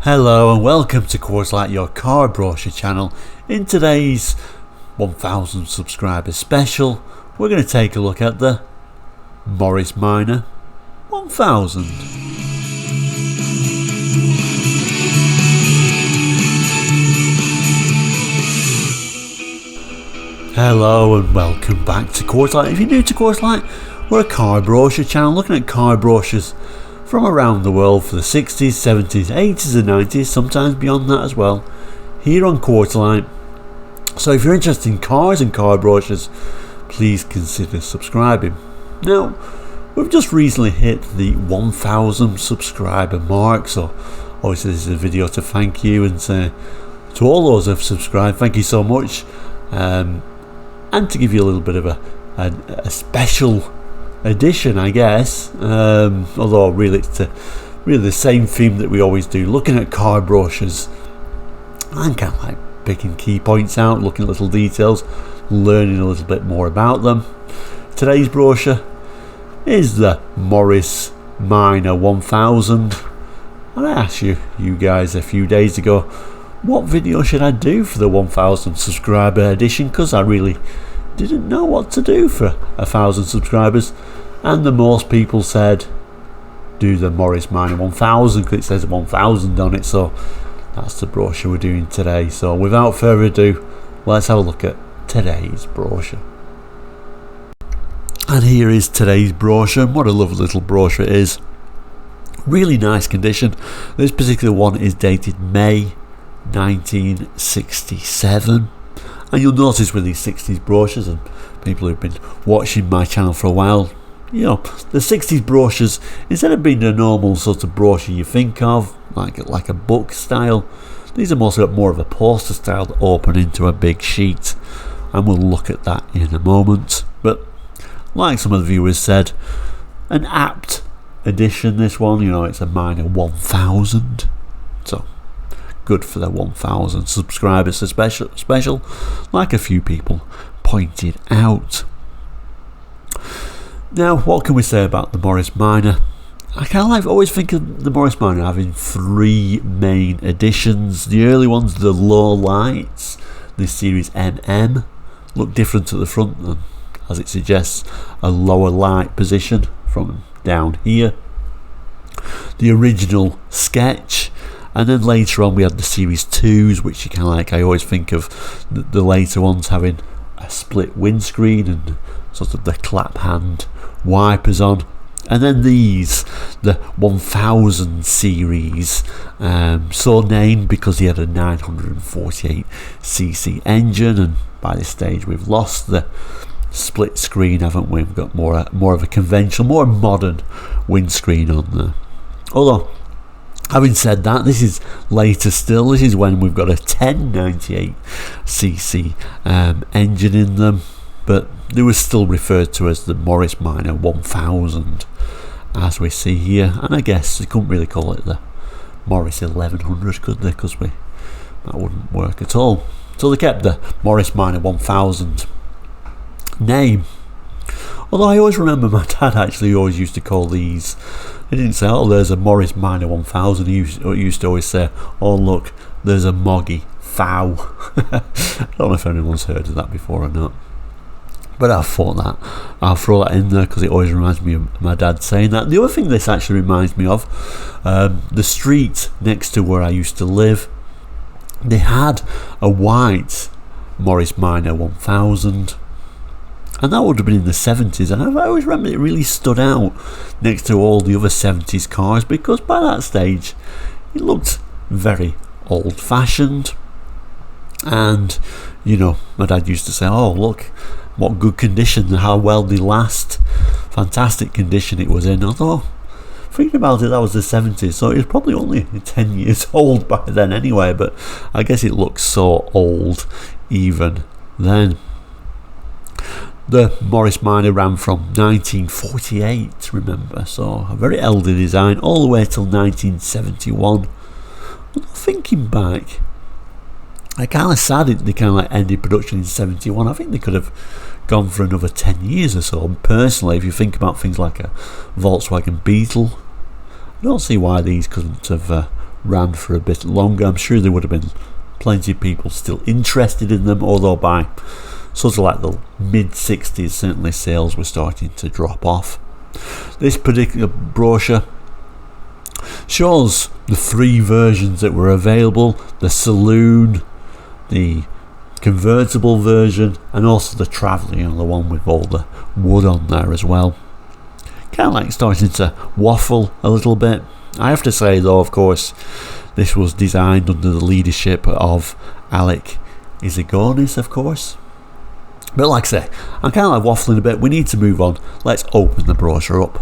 Hello and welcome to Quartzlight, your car brochure channel. In today's 1000 subscribers special, we're going to take a look at the Morris Minor 1000. Hello and welcome back to Quartzlight. If you're new to Quartzlight, we're a car brochure channel looking at car brochures from around the world for the 60s, 70s, 80s and 90s, sometimes beyond that as well, here on Quartzlight. So if you're interested in cars and car brochures, please consider subscribing. Now, we've just recently hit the 1000 subscriber mark, so obviously this is a video to thank you and say to all those who have subscribed, thank you so much, and to give you a little bit of a special edition, I guess, although really it's really the same theme that we always do, looking at car brochures and kind of like picking key points out, looking at little details, learning a little bit more about them. Today's brochure is the Morris Minor 1000, and I asked you guys a few days ago what video should I do for the 1000 subscriber edition, because I really didn't know what to do for 1000 subscribers, and the most people said do the Morris Minor 1000 because it says 1000 on it, so that's the brochure we're doing today. So without further ado, let's have a look at today's brochure. And here is today's brochure. What a lovely little brochure it is, really nice condition. This particular one is dated May 1967. And you'll notice with these 60s brochures, and people who've been watching my channel for a while, you know, the 60s brochures, instead of being a normal sort of brochure you think of, like a book style, these are mostly more of a poster style that open into a big sheet, and we'll look at that in a moment. But like some of the viewers said, an apt edition, this one, you know, it's a Minor 1000, so good for the 1000 subscribers special, like a few people pointed out. Now, what can we say about the Morris Minor? I kind of always think of the Morris Minor having three main editions. The early ones, the low lights, the series MM, look different at the front, and as it suggests, a lower light position from down here. The original sketch. And then later on we had the Series 2s, which you kind of like, I always think of the later ones having a split windscreen and sort of the clap hand wipers on. And then these, the 1000 series, so named because he had a 948cc engine, and by this stage we've lost the split screen, haven't we? We've got more of a conventional, more modern windscreen on there. Although, having said that, this is later still. This is when we've got a 1098cc engine in them, but they were still referred to as the Morris Minor 1000, as we see here. And I guess they couldn't really call it the Morris 1100, could they? Because that wouldn't work at all. So they kept the Morris Minor 1000 name. Although I always remember my dad actually always used to call these, he didn't say, oh, there's a Morris Minor 1000, he used to always say, oh look, there's a Moggy Fow. I don't know if anyone's heard of that before or not, but I'll throw that in there because it always reminds me of my dad saying that. The other thing this actually reminds me of, the street next to where I used to live, they had a white Morris Minor 1000, and that would have been in the 70s, and I always remember it really stood out next to all the other 70s cars because by that stage it looked very old-fashioned. And you know, my dad used to say, oh look what good condition, how well they last, fantastic condition it was in. Although thinking about it, that was the 70s, so it was probably only 10 years old by then anyway, but I guess it looks so old even then. The Morris Minor ran from 1948, remember, so a very elderly design, all the way till 1971. But thinking back, I kind of sad they kind of like ended production in 71. I think they could have gone for another 10 years or so. And personally, if you think about things like a Volkswagen Beetle, I don't see why these couldn't have ran for a bit longer. I'm sure there would have been plenty of people still interested in them, although by sort of like the mid-60s certainly sales were starting to drop off. This particular brochure shows the 3 versions that were available: the saloon, the convertible version, and also the traveller, the one with all the wood on there as well. Kind of like starting to waffle a little bit. I have to say though, of course, this was designed under the leadership of Alec Izagonis, of course. But like I say, I'm kind of like waffling a bit. We need to move on. Let's open the brochure up.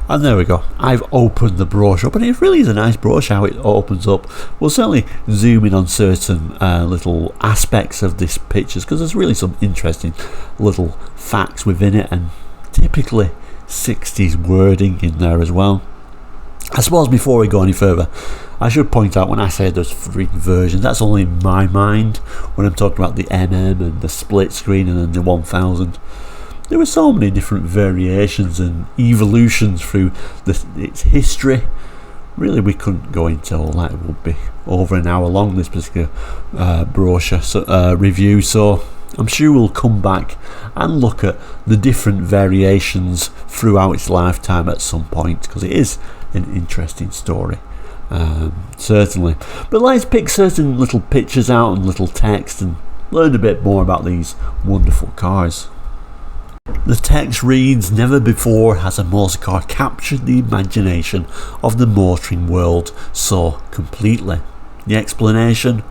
And there we go. I've opened the brochure up, and it really is a nice brochure how it opens up. We'll certainly zoom in on certain little aspects of this pictures, because there's really some interesting little facts within it, and typically 60s wording in there as well. I suppose before we go any further, I should point out, when I say there's 3 versions, that's only in my mind. When I'm talking about the MM and the split screen and then the 1000, there were so many different variations and evolutions through its history. Really, we couldn't go into all that. It would be over an hour long, this particular brochure review, so I'm sure we'll come back and look at the different variations throughout its lifetime at some point, because it is an interesting story, certainly. But let's pick certain little pictures out and little text and learn a bit more about these wonderful cars. The text reads, "Never before has a motor car captured the imagination of the motoring world so completely." The explanation?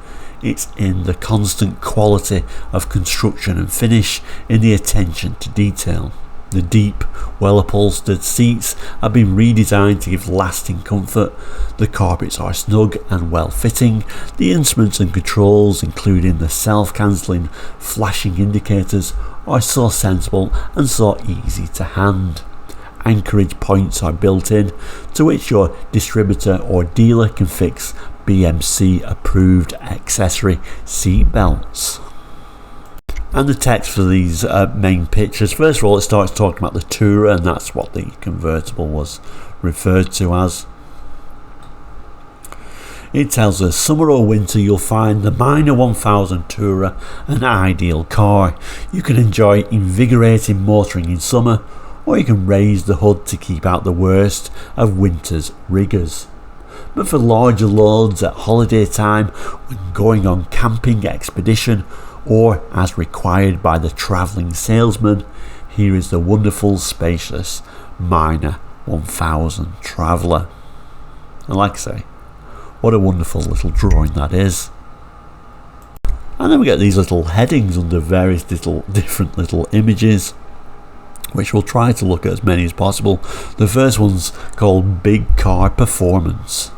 It's in the constant quality of construction and finish, in the attention to detail. The deep, well-upholstered seats have been redesigned to give lasting comfort. The carpets are snug and well-fitting. The instruments and controls, including the self-cancelling flashing indicators, are so sensible and so easy to hand. Anchorage points are built in, to which your distributor or dealer can fix BMC approved accessory seat belts. And the text for these main pictures, first of all, it starts talking about the Tourer, and that's what the convertible was referred to as. It tells us, summer or winter, you'll find the Minor 1000 Tourer an ideal car. You can enjoy invigorating motoring in summer, or you can raise the hood to keep out the worst of winter's rigours. But for larger loads at holiday time, when going on camping expedition, or as required by the travelling salesman, here is the wonderful, spacious Minor 1000 Traveller. And like I say, what a wonderful little drawing that is. And then we get these little headings under various different little images, which we'll try to look at as many as possible. The first one's called Big Car Performance.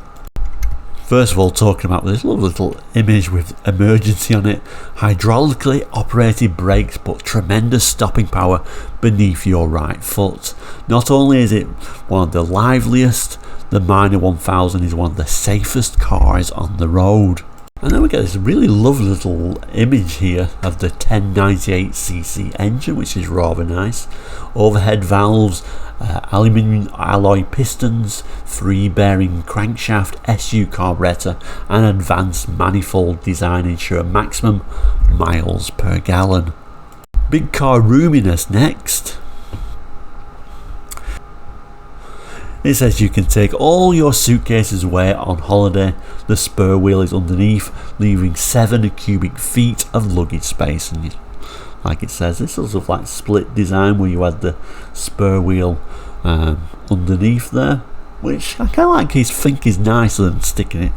First of all, talking about this little image with emergency on it. Hydraulically operated brakes put tremendous stopping power beneath your right foot. Not only is it one of the liveliest, the Minor 1000 is one of the safest cars on the road. And then we get this really lovely little image here of the 1098cc engine, which is rather nice. Overhead valves, aluminium alloy pistons, 3-bearing crankshaft, SU carburetor, and advanced manifold design ensure maximum miles per gallon. Big car roominess next. It says you can take all your suitcases away on holiday. The spur wheel is underneath, leaving 7 cubic feet of luggage space. And like it says, this sort of like split design where you had the spur wheel underneath there, which I kind of like. I think is nicer than sticking it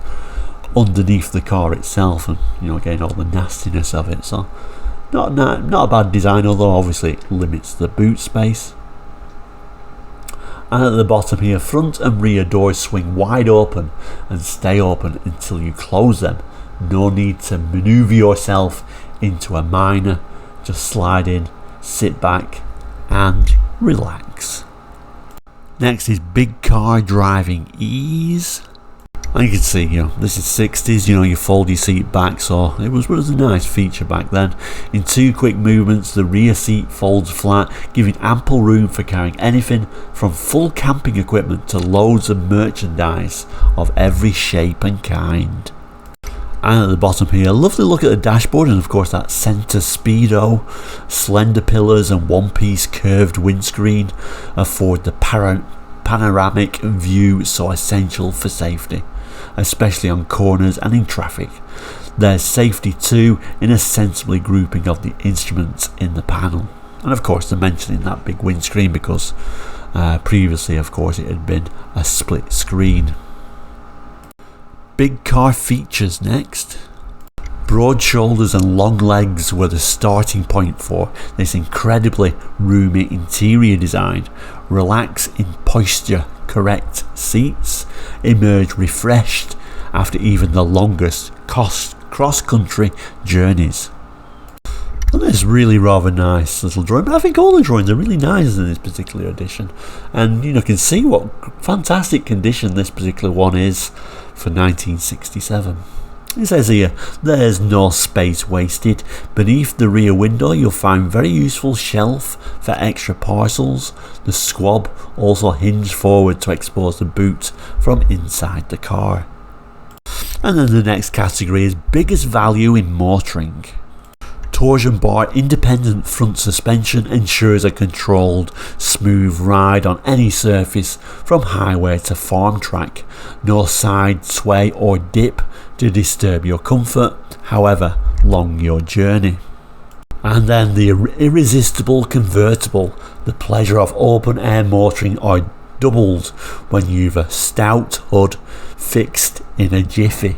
underneath the car itself, and getting all the nastiness of it. So not a bad design, although obviously it limits the boot space. And at the bottom here, front and rear doors swing wide open and stay open until you close them. No need to manoeuvre yourself into a Minor. Just slide in, sit back and relax. Next is Big Car Driving Ease. And you can see, this is 60s, you fold your seat back, so it was a nice feature back then. In 2 quick movements, the rear seat folds flat, giving ample room for carrying anything from full camping equipment to loads of merchandise of every shape and kind. And at the bottom here, a lovely look at the dashboard, and of course that centre speedo, slender pillars and one-piece curved windscreen afford the panoramic view so essential for safety, especially on corners and in traffic. There's safety too in a sensibly grouping of the instruments in the panel, and of course they're mentioning that big windscreen because previously of course it had been a split screen. Big car features next. Broad shoulders and long legs were the starting point for this incredibly roomy interior design. Relax in posture correct seats emerge refreshed after even the longest cross-country journeys. And it's really rather nice little drawing, but I think all the drawings are really nice in this particular edition, and you can see what fantastic condition this particular one is for 1967. It says here, there's no space wasted. Beneath the rear window you'll find very useful shelf for extra parcels. The squab also hinged forward to expose the boot from inside the car. And then the next category is biggest value in motoring. Torsion bar independent front suspension ensures a controlled, smooth ride on any surface from highway to farm track. No side sway or dip to disturb your comfort, however long your journey. And then the irresistible convertible. The pleasure of open air motoring are doubled when you've a stout hood fixed in a jiffy.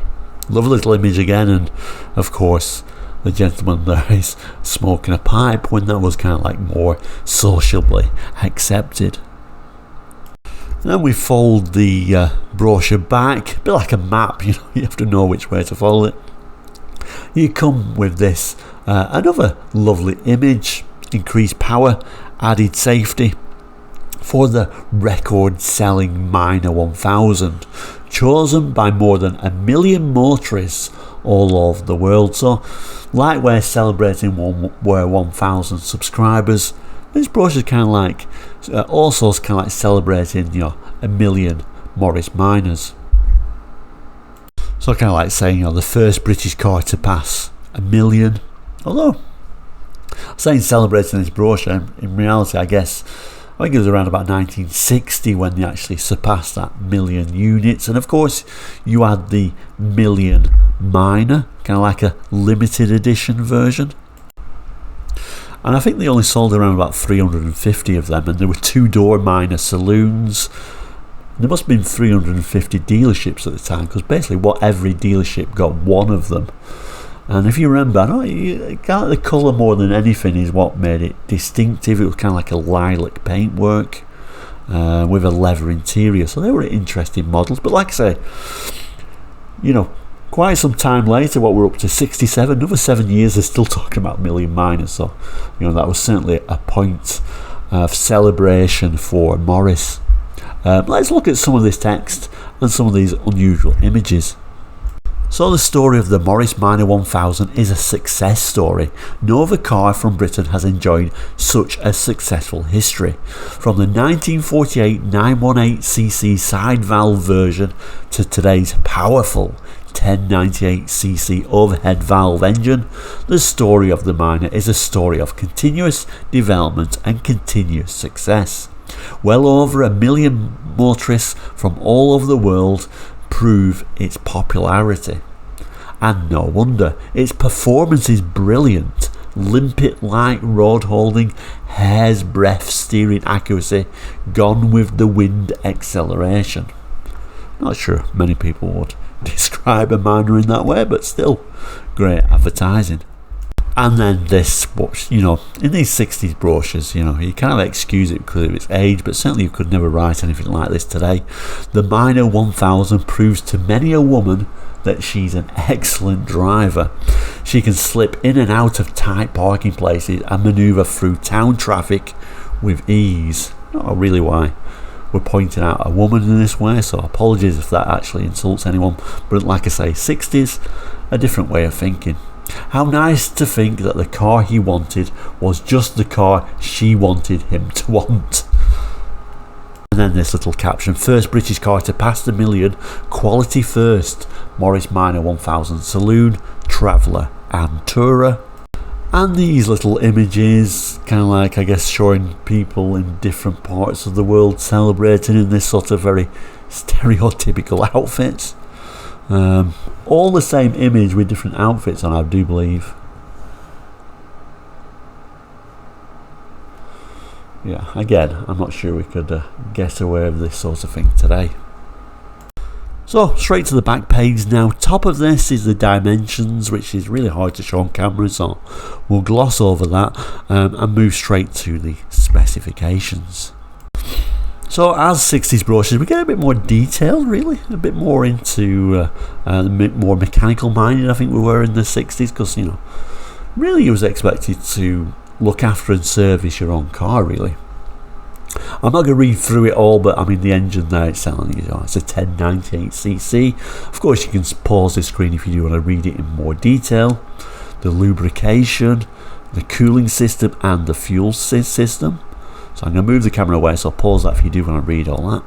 Lovely little image again, and of course the gentleman there is smoking a pipe when that was kind of like more sociably accepted. And then we fold the brochure back, a bit like a map, you have to know which way to fold it. You come with this another lovely image, increased power, added safety for the record-selling Minor 1000, chosen by more than 1 million motorists all over the world. So like we're celebrating 1,000 subscribers, this brochure is kind of like also kind of like celebrating 1 million Morris Minors. So kind of like saying the first British car to pass 1 million. Although saying celebrating this brochure, in reality I think it was around about 1960 when they actually surpassed that 1 million units. And of course you had the million Minor, kind of like a limited edition version, and I think they only sold around about 350 of them, and there were 2-door Minor saloons. There must have been 350 dealerships at the time, because basically every dealership got one of them. And if you remember, the colour more than anything is what made it distinctive. It was kind of like a lilac paintwork with a leather interior, so they were interesting models. But like I say, quite some time later, what we're up to 67, another 7 years, they're still talking about 1 million Minors. So that was certainly a point of celebration for Morris. Let's look at some of this text and some of these unusual images. So the story of the Morris Minor 1000 is a success story. No other car from Britain has enjoyed such a successful history. From the 1948 918cc side valve version to today's powerful 1098cc overhead valve engine, the story of the Minor is a story of continuous development and continuous success. Well over 1 million motorists from all over the world prove its popularity, and no wonder. Its performance is brilliant. Limpet like road holding, hair's breadth steering accuracy, gone with the wind acceleration. Not sure many people would describe a Minor in that way, but still great advertising. And then this, in these 60s brochures, you kind of excuse it because of its age, but certainly you could never write anything like this today. The Minor 1000 proves to many a woman that she's an excellent driver. She can slip in and out of tight parking places and manoeuvre through town traffic with ease. Not really why we're pointing out a woman in this way, so apologies if that actually insults anyone, but like I say, 60s, a different way of thinking. How nice to think that the car he wanted was just the car she wanted him to want. And then this little caption: first British car to pass the million, quality first, Morris Minor 1000 Saloon, Traveller and Tourer. And these little images, kind of like, I guess, showing people in different parts of the world celebrating in this sort of very stereotypical outfits. All the same image with different outfits on, I do believe. Yeah, again, I'm not sure we could get away with this sort of thing today. So, straight to the back page now. Top of this is the dimensions, which is really hard to show on camera, so we'll gloss over that and move straight to the specifications. So, as 60s brochures, we get a bit more detailed, really, a bit more into more mechanical minded. I think we were in the 60s, because, you know, really you was expected to look after and service your own car, really. I'm not going to read through it all, but I mean, the engine there, it's telling you, it's a 1098cc. Of course, you can pause the screen if you do want to read it in more detail. The lubrication, the cooling system and the fuel system. So I'm going to move the camera away, so I'll pause that if you do want to read all that.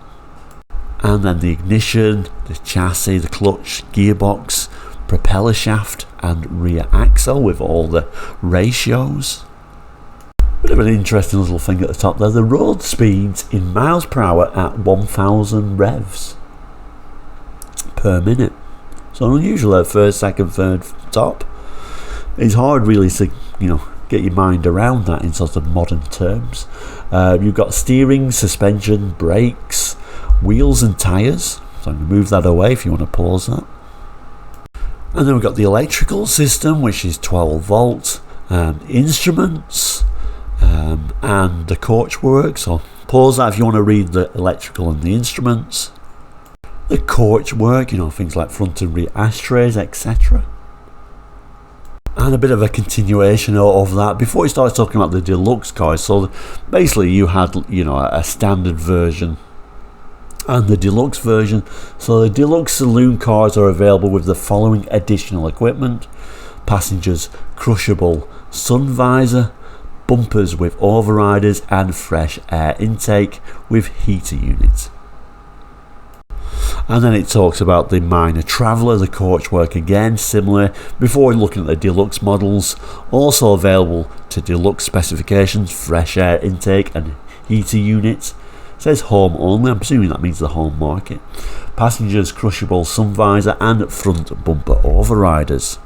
And then the ignition, the chassis, the clutch, gearbox, propeller shaft and rear axle with all the ratios. Bit of an interesting little thing at the top there, the road speeds in miles per hour at 1000 revs per minute. So unusual at first, second, third, top. It's hard really to, you know, get your mind around that in sort of modern terms. You've got steering, suspension, brakes, wheels and tyres. So I'm going to move that away if you want to pause that. And then we've got the electrical system, which is 12 volt, instruments, and the coach work. So pause that if you want to read the electrical and the instruments. The coach work, you know, things like front and rear ashtrays, etc. And a bit of a continuation of that before we start talking about the deluxe cars. So basically you had, you know, a standard version and the deluxe version. So the deluxe saloon cars are available with the following additional equipment: passengers crushable sun visor, bumpers with overriders and fresh air intake with heater units. And then it talks about the Minor Traveller, the coachwork again, similar, before looking at the deluxe models, also available to deluxe specifications, fresh air intake and heater units. It says home only, I'm presuming that means the home market. Passengers crushable sun visor and front bumper overriders.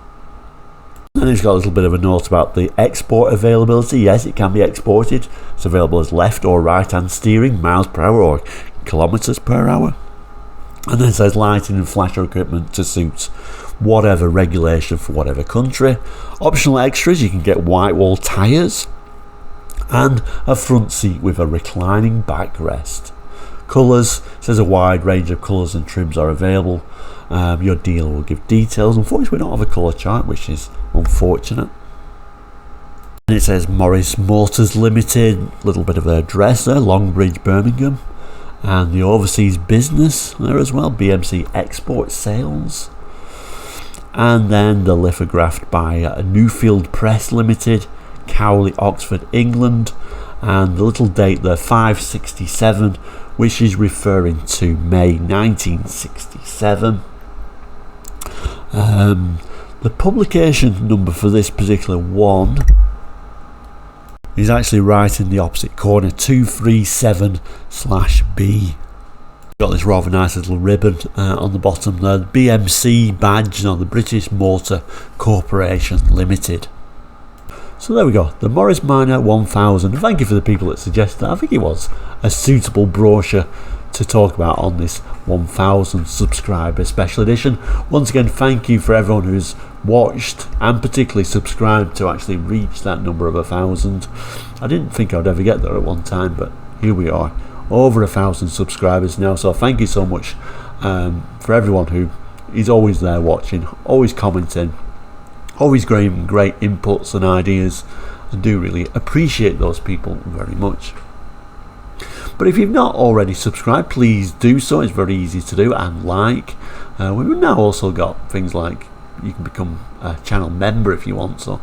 And it's got a little bit of a note about the export availability. Yes, it can be exported. It's available as left or right hand steering, miles per hour or kilometres per hour. And then it says lighting and flasher equipment to suit whatever regulation for whatever country. Optional extras, you can get white wall tyres and a front seat with a reclining backrest. Colours, says a wide range of colours and trims are available. Your dealer will give details. Unfortunately, we don't have a colour chart, which is unfortunate. And it says Morris Motors Limited, little bit of an address there, Longbridge, Birmingham, and the overseas business there as well, BMC Export Sales. And then the lithographed by Newfield Press Limited, Cowley, Oxford, England, and the little date there, 567, which is referring to May 1967. The publication number for this particular one is actually right in the opposite corner, 237/B. Got this rather nice little ribbon on the bottom there, the BMC badge on the British Motor Corporation Limited. So there we go, the Morris Minor 1000. Thank you for the people that suggested that. I think it was a suitable brochure to talk about on this 1000 subscriber special edition. Once again, thank you for everyone who's watched and particularly subscribed to actually reach that number of 1000. I didn't think I'd ever get there at one time, but here we are, over 1000 subscribers now. So thank you so much for everyone who is always there watching, always commenting, always giving great inputs and ideas. I do really appreciate those people very much. But if you've not already subscribed, please do so. It's very easy to do, and like. We've now also got things like you can become a channel member if you want, so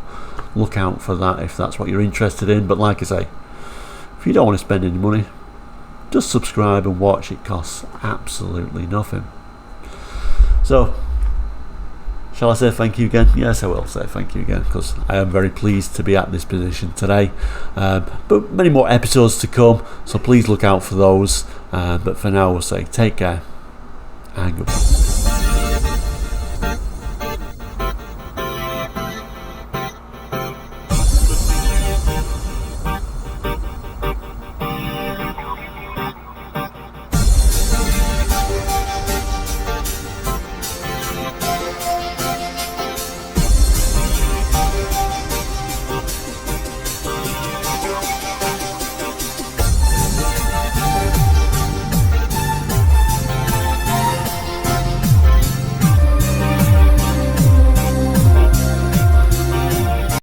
look out for that if that's what you're interested in. But like I say, if you don't want to spend any money, just subscribe and watch. It costs absolutely nothing. So, shall I say thank you again? Yes, I will say thank you again, because I am very pleased to be at this position today. But many more episodes to come, so please look out for those. But for now, we'll say take care and goodbye.